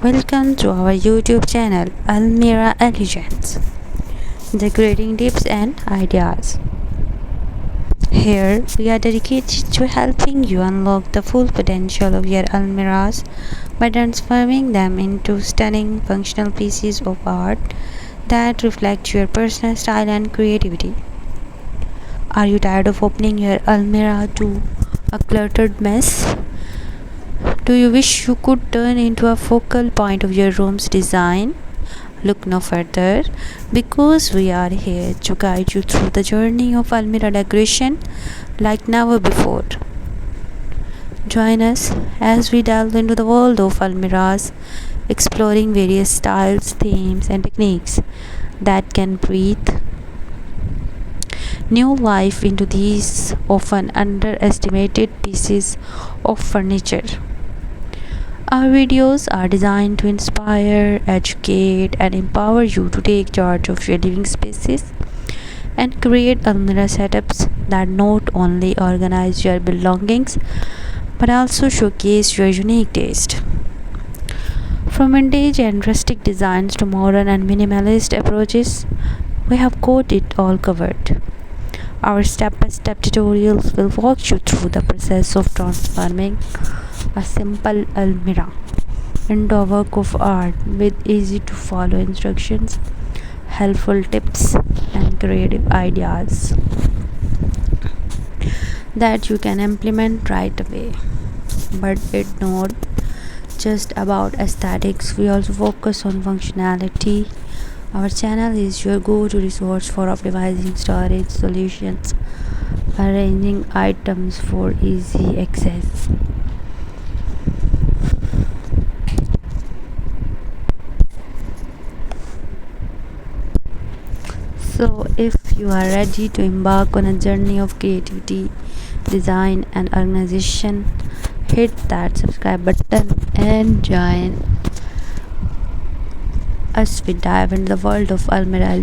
Welcome to our YouTube channel Almira Elegance, decorating tips and ideas. Here we are dedicated to helping you unlock the full potential of your almiras by transforming them into stunning functional pieces of art that reflect your personal style and creativity. Are you tired of opening your almira to a cluttered mess? Do you wish you could turn into a focal point of your room's design? Look no further, because we are here to guide you through the journey of almirah decoration like never before. Join us as we delve into the world of almirahs, exploring various styles, themes, and techniques that can breathe new life into these often underestimated pieces of furniture. Our videos are designed to inspire, educate, and empower you to take charge of your living spaces and create almirah setups that not only organize your belongings but also showcase your unique taste. From vintage and rustic designs to modern and minimalist approaches, we have got it all covered. Our step-by-step tutorials will walk you through the process of transforming a simple almirah into a work of art with easy to follow instructions, helpful tips, and creative ideas that you can implement right away. But it's not just about aesthetics, we also focus on functionality. Our channel is your go-to resource for optimizing storage solutions, arranging items for easy access. So, if you are ready to embark on a journey of creativity, design, and organization, hit that subscribe button and join us. We dive into the world of almirah